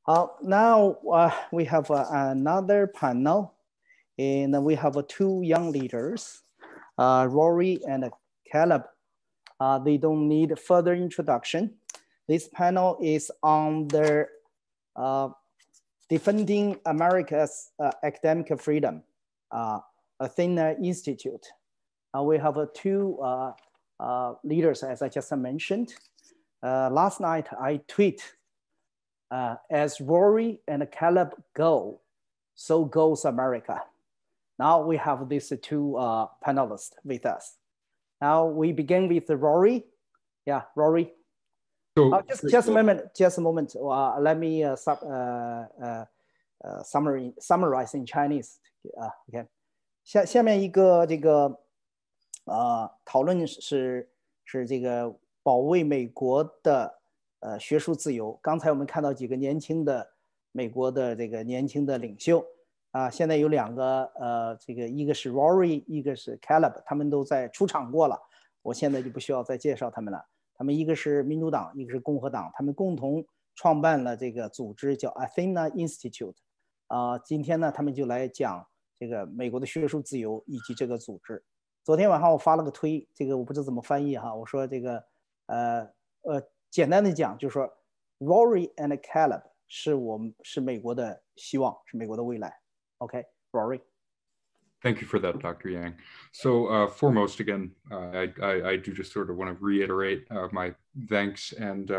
Now we have another panel, and we have two young leaders, Rory and Caleb. They don't need further introduction. This panel is on their Defending America's Academic Freedom, Athena Institute. We have two leaders, as I just mentioned. Last night I tweet, as Rory and Caleb go, so goes America. Now we have these two panelists with us. Now we begin with Rory. Yeah, Rory. So, just a moment. Let me summarize in Chinese. OK， 下面一个这个讨论是这个保卫美国的学术自由。刚才我们看到几个年轻的美国的这个年轻的领袖现在有两个这个一个是 Rory， 一个是 Caleb， 他们都在出场过了，我现在就不需要再介绍他们了。他们一个是民主党，一个是共和党，他们共同创办了这个组织叫 Athena Institute。今天呢，他们就来讲这个美国的学术自由以及这个组织。昨天晚上我发了个推，这个我不知道怎么翻译哈，我说这个简单的讲就是说 Rory and Caleb 是美国的希望，是美国的未来。Okay, Rory. Thank you for that, Dr. Yang. So foremost, again, I do just sort of want to reiterate my thanks. And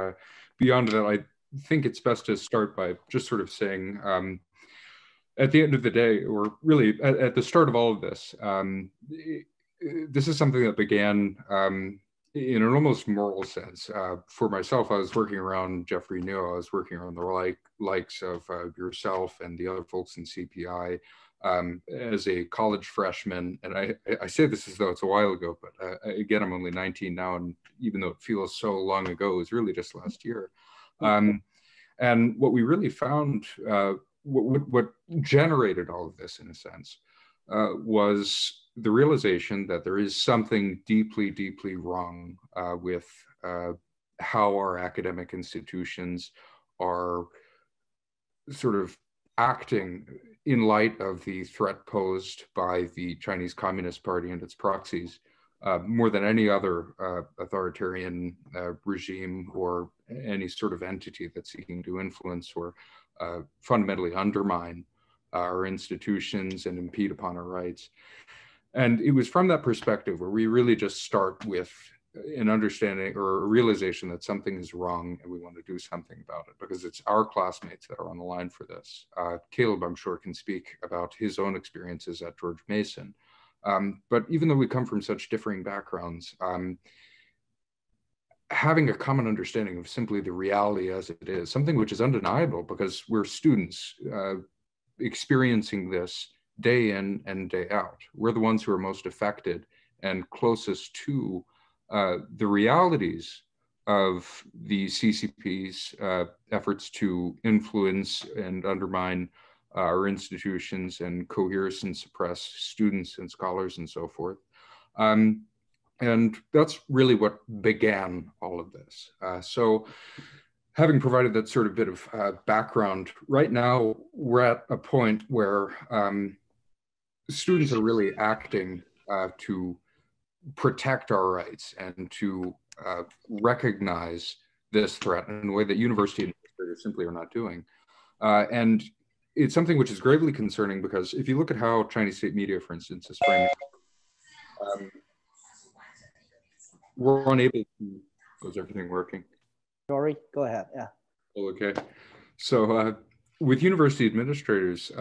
beyond that, I think it's best to start by just sort of saying, at the end of the day, or really at the start of all of this, this is something that began in an almost moral sense. For myself, I was working around Jeffrey New. I was working around the likes of yourself and the other folks in CPI. As a college freshman, and I say this as though it's a while ago, but again, I'm only 19 now, and even though it feels so long ago, it was really just last year. And what we really found, what generated all of this, in a sense, was the realization that there is something deeply, deeply wrong with how our academic institutions are sort of acting in light of the threat posed by the Chinese Communist Party and its proxies, more than any other authoritarian regime or any sort of entity that's seeking to influence or fundamentally undermine our institutions and impede upon our rights. And it was from that perspective where we really just start with an understanding or a realization that something is wrong and we want to do something about it, because it's our classmates that are on the line for this. Caleb, I'm sure, can speak about his own experiences at George Mason. But even though we come from such differing backgrounds, having a common understanding of simply the reality as it is, something which is undeniable because we're students experiencing this day in and day out. We're the ones who are most affected and closest to the realities of the CCP's efforts to influence and undermine our institutions and coerce and suppress students and scholars and so forth. And that's really what began all of this. So having provided that sort of bit of background, right now we're at a point where students are really acting to protect our rights and to recognize this threat in a way that university administrators simply are not doing. And it's something which is gravely concerning because if you look at how Chinese state media, for instance, is framing, we're unable to, is everything working? Sorry, go ahead, yeah. Oh, okay. So with university administrators,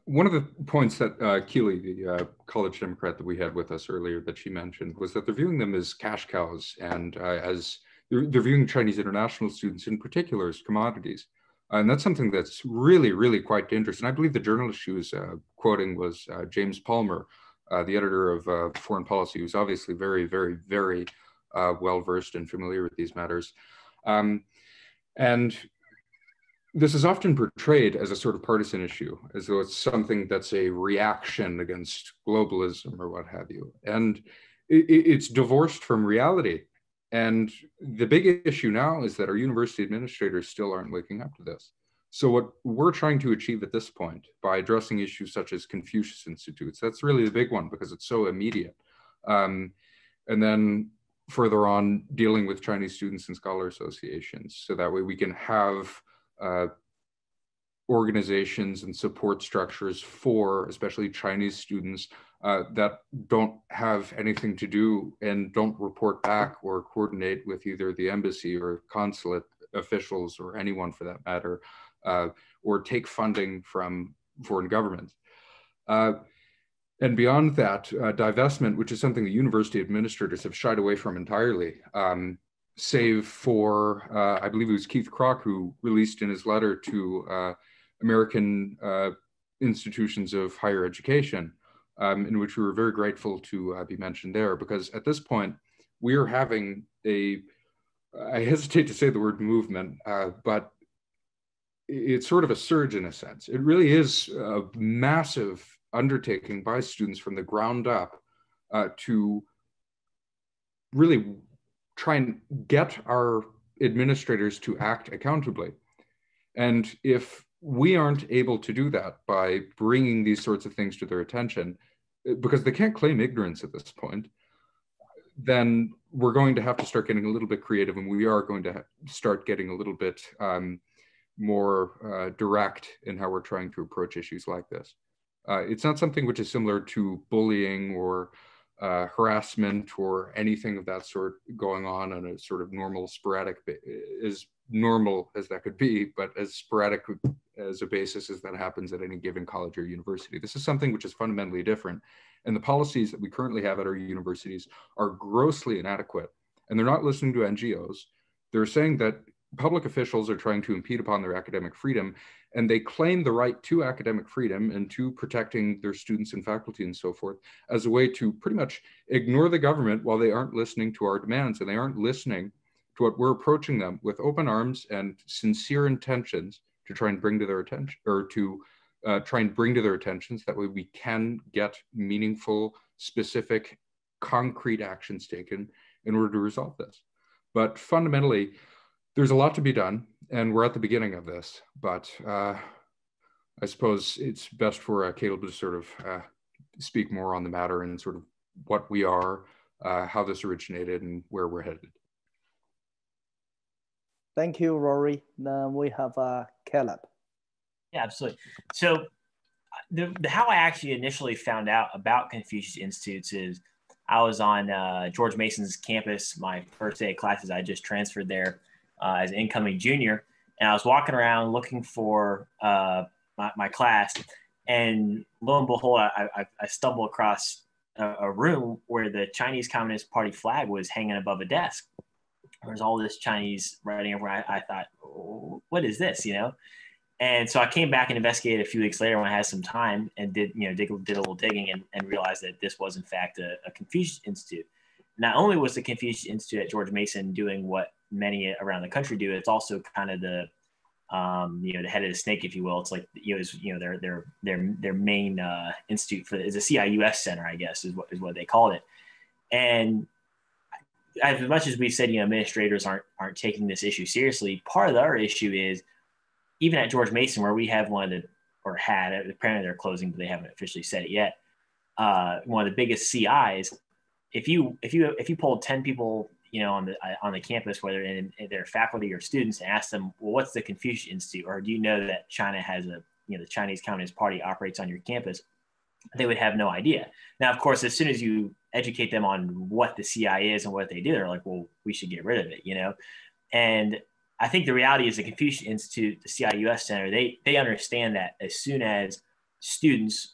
one of the points that Keely, the college Democrat that we had with us earlier, that she mentioned was that they're viewing them as cash cows and as they're viewing Chinese international students in particular as commodities. And that's something that's really, really quite dangerous. And I believe the journalist she was quoting was James Palmer, the editor of Foreign Policy, who's obviously very, very, very well-versed and familiar with these matters. And this is often portrayed as a sort of partisan issue, as though it's something that's a reaction against globalism or what have you. And it's divorced from reality. And the big issue now is that our university administrators still aren't waking up to this. So what we're trying to achieve at this point by addressing issues such as Confucius Institutes, that's really the big one because it's so immediate. And then further on, dealing with Chinese students and scholar associations, so that way we can have organizations and support structures for especially Chinese students that don't have anything to do and don't report back or coordinate with either the embassy or consulate officials or anyone for that matter, or take funding from foreign governments. And beyond that, divestment, which is something the university administrators have shied away from entirely, save for, I believe it was Keith Krok who released in his letter to American institutions of higher education, in which we were very grateful to be mentioned there, because at this point, we are having I hesitate to say the word movement, but it's sort of a surge in a sense. It really is a massive undertaking by students from the ground up to really try and get our administrators to act accountably. And if we aren't able to do that by bringing these sorts of things to their attention, because they can't claim ignorance at this point, then we're going to have to start getting a little bit creative, and we are going to start getting a little bit more direct in how we're trying to approach issues like this. It's not something which is similar to bullying or harassment or anything of that sort going on a sort of normal, sporadic, as normal as that could be, but as sporadic as a basis as that happens at any given college or university. This is something which is fundamentally different. And the policies that we currently have at our universities are grossly inadequate. And they're not listening to NGOs. They're saying that public officials are trying to impede upon their academic freedom, and they claim the right to academic freedom and to protecting their students and faculty and so forth as a way to pretty much ignore the government while they aren't listening to our demands, and they aren't listening to what we're approaching them with open arms and sincere intentions to try and bring to their attention, or to try and bring to their attentions. That way we can get meaningful, specific, concrete actions taken in order to resolve this. But fundamentally, there's a lot to be done, and we're at the beginning of this. But I suppose it's best for Caleb to sort of speak more on the matter and sort of what we are, how this originated, and where we're headed. Thank you, Rory. Then we have Caleb. Yeah, absolutely. So how I actually initially found out about Confucius Institutes is I was on George Mason's campus, my first day of classes. I just transferred there as an incoming junior, and I was walking around looking for my class, and lo and behold, I stumbled across a room where the Chinese Communist Party flag was hanging above a desk. There's all this Chinese writing everywhere. I thought, oh, what is this, you know? And so I came back and investigated a few weeks later when I had some time, and did a little digging, and realized that this was in fact a Confucius Institute. Not only was the Confucius Institute at George Mason doing what many around the country do, it's also kind of the the head of the snake, if you will. It's like their main institute is a CIUS center, I guess, is what they called it. And as much as we've said, administrators aren't taking this issue seriously, part of our issue is even at George Mason, where we have apparently they're closing, but they haven't officially said it yet. One of the biggest CIs. If you polled 10 people, on the campus, whether in their faculty or students, and ask them, well, what's the Confucius Institute, or do you know that China has the Chinese Communist Party operates on your campus, they would have no idea. Now, of course, as soon as you educate them on what the CI is and what they do, they're like, well, we should get rid of it, And I think the reality is the Confucius Institute, the CIUS Center, they understand that as soon as students,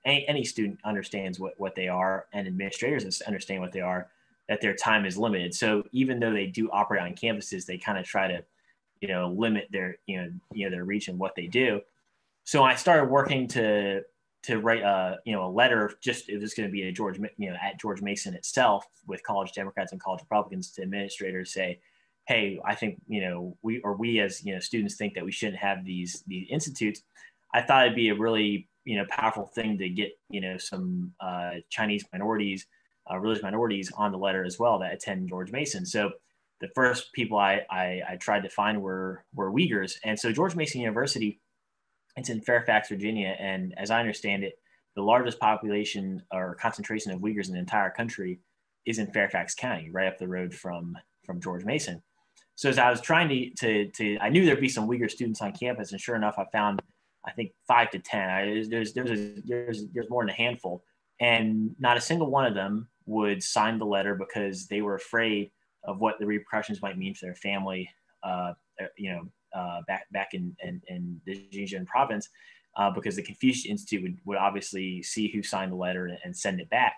any student understands what they are, and administrators understand what they are, that their time is limited. So even though they do operate on campuses, they kind of try to, limit their, their reach and what they do. So I started working to write a letter. It was going to be at George Mason itself, with college Democrats and college Republicans, to administrators, say, hey, I think, we as, students think that we shouldn't have these institutes. I thought it'd be a really, powerful thing to get, some Chinese minorities religious minorities on the letter as well that attend George Mason. So the first people I tried to find were Uyghurs. And so George Mason University, it's in Fairfax, Virginia. And as I understand it, the largest population or concentration of Uyghurs in the entire country is in Fairfax County, right up the road from George Mason. So as I was trying to I knew there'd be some Uyghur students on campus, and sure enough, I found, I think 5 to 10. There's more than a handful, and not a single one of them would sign the letter because they were afraid of what the repercussions might mean for their family, back in the Xinjiang province, because the Confucius Institute would obviously see who signed the letter and send it back.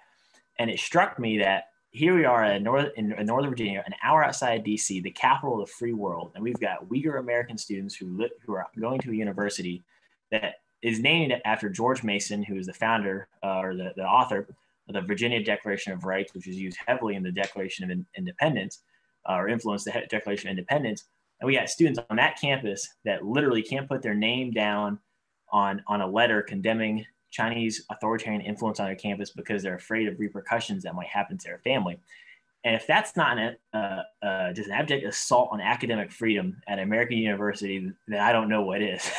And it struck me that here we are in Northern Virginia, an hour outside DC, the capital of the free world, and we've got Uyghur American students who are going to a university that is named after George Mason, who is the founder or the author of the Virginia Declaration of Rights, which is used heavily in the Declaration of Independence, or influenced the Declaration of Independence. And we got students on that campus that literally can't put their name down on a letter condemning Chinese authoritarian influence on their campus because they're afraid of repercussions that might happen to their family. And if that's not just an abject assault on academic freedom at American University, then I don't know what is.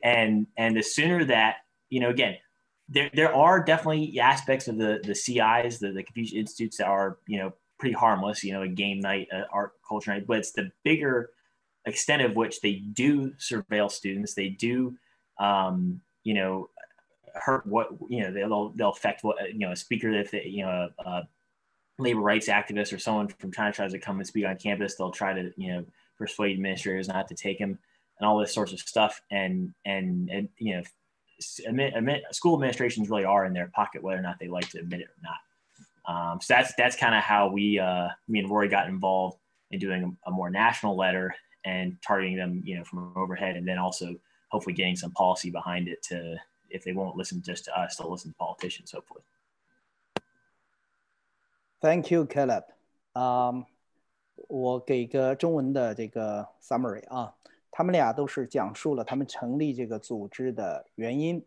and the sooner that, again, there are definitely aspects of the CIs, the Confucius Institutes, that are, pretty harmless, a game night, art culture night, but it's the bigger extent of which they do surveil students. They do, hurt what, they'll affect what, a speaker, if they, a labor rights activist or someone from China tries to come and speak on campus, they'll try to, persuade administrators not to take him and all this sorts of stuff. And school administrations really are in their pocket, whether or not they like to admit it or not. So that's kind of how me and Rory got involved in doing a more national letter and targeting them, from overhead, and then also hopefully getting some policy behind it to, if they won't listen just to us, they'll listen to politicians, hopefully. Thank you, Caleb. 我给个中文的这个 summary 啊，他们俩都是讲述了他们成立这个组织的原因。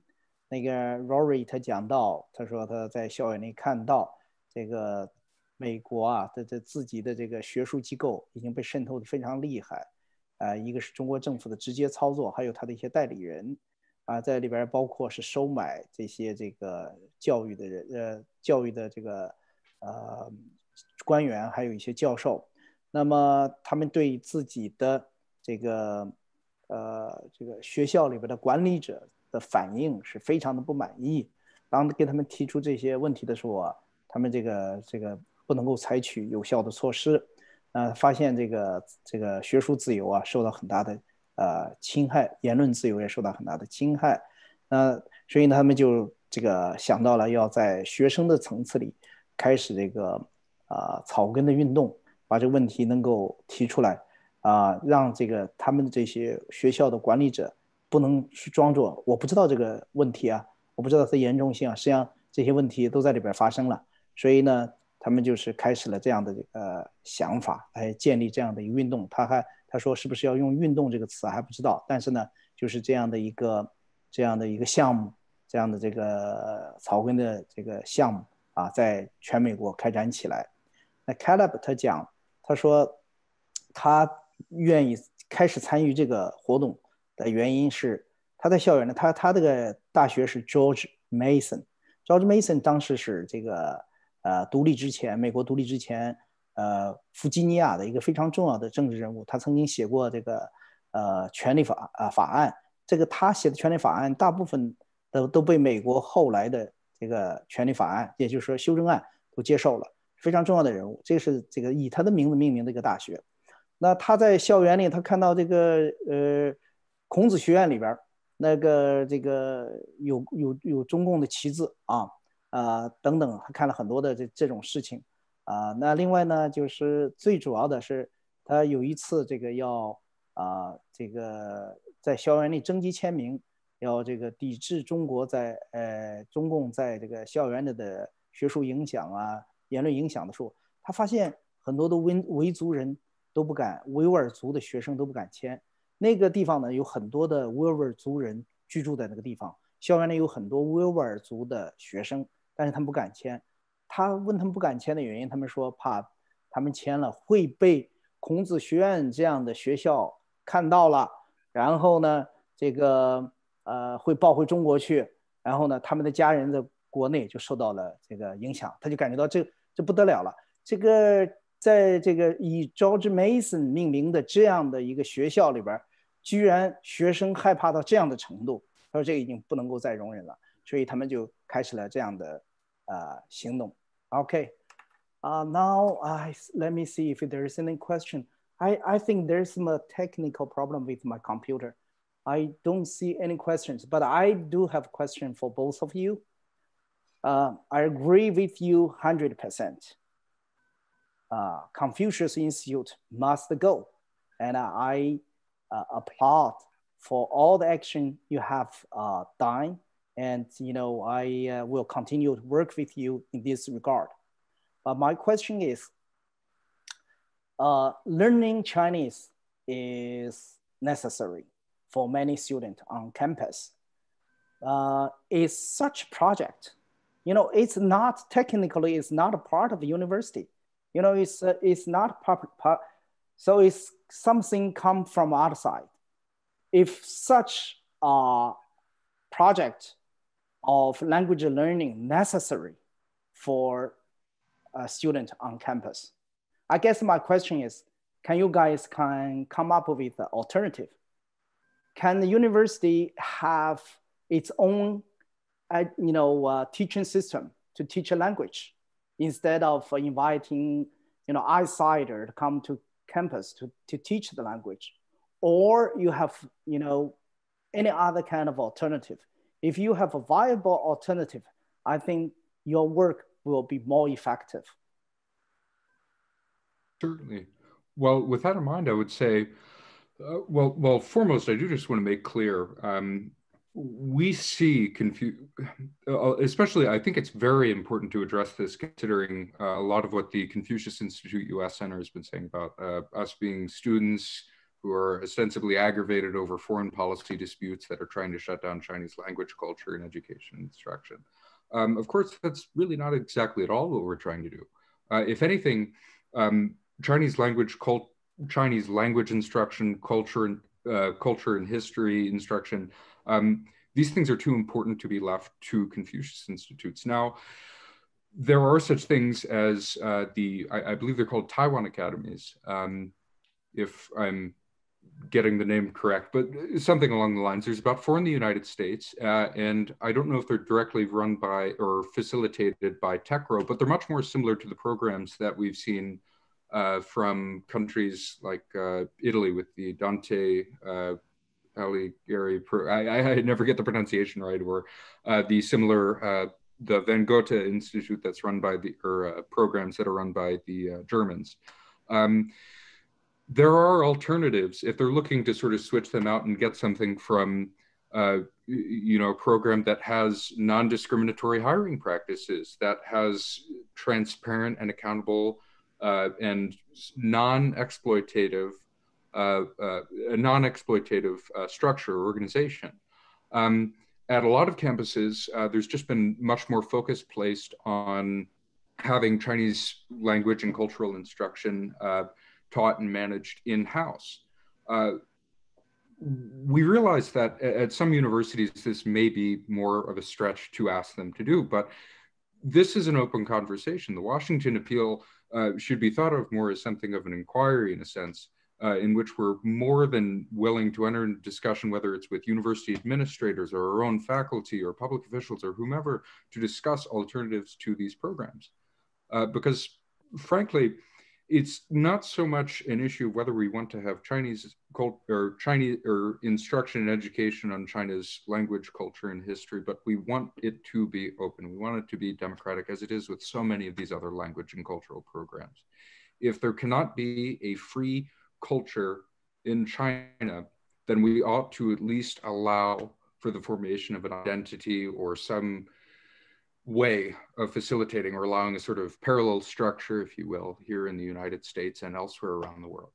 那个 Rory 他讲到，他说他在校园里看到这个美国啊的自己的这个学术机构已经被渗透的非常厉害，一个是中国政府的直接操作，还有他的一些代理人。在里边包括是收买这些这个教育的人，教育的这个官员，还有一些教授。那么他们对自己的这个学校里边的管理者的反应是非常的不满意。当给他们提出这些问题的时候他们这个不能够采取有效的措施。发现这个学术自由受到很大的侵害，言论自由也受到很大的侵害。所以呢，他们就想到了要在学生的层次里开始这个草根的运动，把这个问题能够提出来让他们这些学校的管理者不能去装作我不知道这个问题我不知道它的严重性实际上这些问题都在里边发生了。所以呢，他们就是开始了这样的想法，来建立这样的一个运动。他说是不是要用运动这个词还不知道，但是呢，就是这样的一个项目，这样的这个草根的这个项目在全美国开展起来。那 Caleb 他说他愿意开始参与这个活动的原因是他在校园呢，他这个大学是 George Mason 当时是这个美国独立之前弗吉尼亚的一个非常重要的政治人物。他曾经写过这个权利法案。这个他写的权利法案大部分都被美国后来的这个权利法案，也就是说修正案都接受了，非常重要的人物。这是以他的名字命名的一个大学。那他在校园里，他看到这个孔子学院里边有中共的旗帜等等，他看了很多的这种事情那另外呢，就是最主要的是他有一次要在校园里征集签名，要抵制中共在这个校园里的学术影响言论影响的时候，他发现很多的维族人都不敢，维吾尔族的学生都不敢签。那个地方呢，有很多的维吾尔族人居住在那个地方，校园里有很多维吾尔族的学生，但是他们不敢签。他问他们不敢签的原因，他们说怕他们签了会被孔子学院这样的学校看到了，然后呢，这个会报回中国去，然后呢，他们的家人在国内就受到了这个影响，他就感觉到这不得了了。这个在这个以 George Mason 命名的这样的一个学校里边，居然学生害怕到这样的程度，他说这个已经不能够再容忍了，所以他们就开始了这样的行动。Okay. Now let me see if there is any question. I think there's some technical problem with my computer. I don't see any questions, but I do have a question for both of you. I agree with you 100%. Confucius Institute must go. And I applaud for all the action you have done. And, I will continue to work with you in this regard. But my question is, learning Chinese is necessary for many students on campus. Is such project, it's not technically, it's not a part of the university. It's not so it's something come from outside. If such a project of language learning necessary for a student on campus, I guess my question is, can you guys come up with an alternative? Can the university have its own, teaching system to teach a language instead of inviting, outsider to come to campus to teach the language? Or you have, any other kind of alternative? If you have a viable alternative, I think your work will be more effective. Certainly. Well, with that in mind, I would say, well, foremost, I do just want to make clear, we see especially, I think it's very important to address this considering a lot of what the Confucius Institute US Center has been saying about us being students who are ostensibly aggravated over foreign policy disputes that are trying to shut down Chinese language, culture, and education and instruction. Of course, that's really not exactly at all what we're trying to do. If anything, Chinese language instruction, culture and history instruction, these things are too important to be left to Confucius Institutes. Now, there are such things as I believe they're called Taiwan Academies, if I'm getting the name correct, but something along the lines. There's about 4 in the United States, and I don't know if they're directly run by or facilitated by TechRo, but they're much more similar to the programs that we've seen from countries like Italy with the Dante Alighieri, I never get the pronunciation right, or the similar, the Van Gogh Institute that's run by programs that are run by the Germans. There are alternatives if they're looking to sort of switch them out and get something from a program that has non-discriminatory hiring practices, that has transparent and accountable and non-exploitative structure or organization. At a lot of campuses, there's just been much more focus placed on having Chinese language and cultural instruction taught and managed in-house. We realize that at some universities, this may be more of a stretch to ask them to do, but this is an open conversation. The Washington appeal should be thought of more as something of an inquiry in a sense, in which we're more than willing to enter into discussion, whether it's with university administrators or our own faculty or public officials or whomever, to discuss alternatives to these programs. Because frankly, it's not so much an issue of whether we want to have Chinese instruction and education on China's language, culture, and history, but we want it to be open. We want it to be democratic, as it is with so many of these other language and cultural programs. If there cannot be a free culture in China, then we ought to at least allow for the formation of an identity or some way of facilitating or allowing a sort of parallel structure, if you will, here in the United States and elsewhere around the world.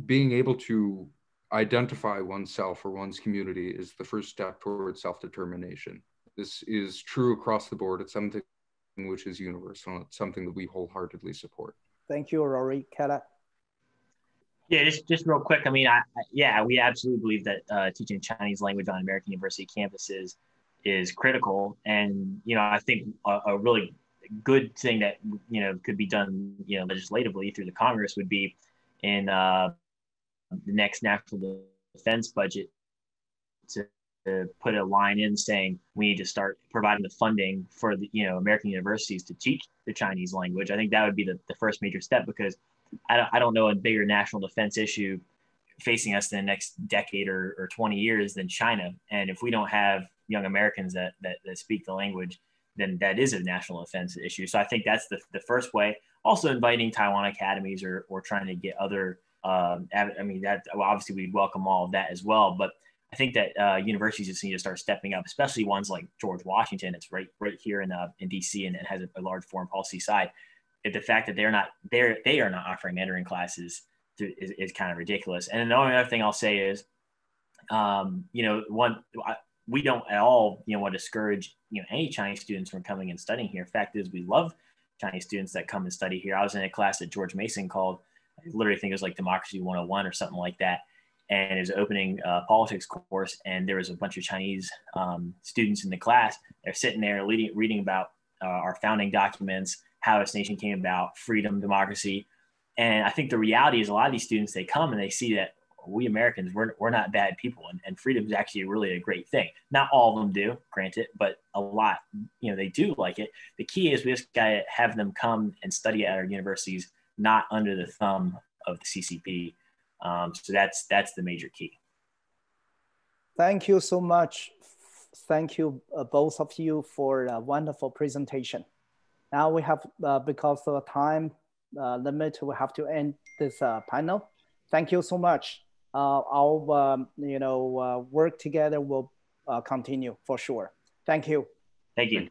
Being able to identify oneself or one's community is the first step towards self-determination. This is true across the board. It's something which is universal. It's something that we wholeheartedly support. Thank you, Rory. Kella? Yeah, just real quick. I mean, yeah, we absolutely believe that teaching Chinese language on American university campuses is critical. And, I think a really good thing that, could be done, legislatively through the Congress would be in the next national defense budget to put a line in saying we need to start providing the funding for the, American universities to teach the Chinese language. I think that would be the first major step, because I don't know a bigger national defense issue facing us in the next decade or 20 years than China. And if we don't have young Americans that speak the language, then that is a national defense issue. So I think that's the first way. Also inviting Taiwan academies or trying to get other, obviously we'd welcome all of that as well. But I think that universities just need to start stepping up, especially ones like George Washington. It's right here in DC, and it has a large foreign policy side. The fact that they are not offering Mandarin classes is kind of ridiculous. And the only other thing I'll say is, we don't at all, want to discourage, any Chinese students from coming and studying here. Fact is, we love Chinese students that come and study here. I was in a class at George Mason called, I literally think it was like Democracy 101 or something like that. And it was an opening politics course. And there was a bunch of Chinese students in the class. They're sitting there reading about our founding documents, how this nation came about, freedom, democracy. And I think the reality is a lot of these students, they come and they see that we Americans, we're not bad people. And freedom is actually really a great thing. Not all of them do, granted, but a lot, they do like it. The key is we just got to have them come and study at our universities, not under the thumb of the CCP. So that's the major key. Thank you so much. Thank you, both of you, for a wonderful presentation. Now we have, because of time limit, we have to end this panel. Thank you so much. Our work together will continue for sure. Thank you. Thank you.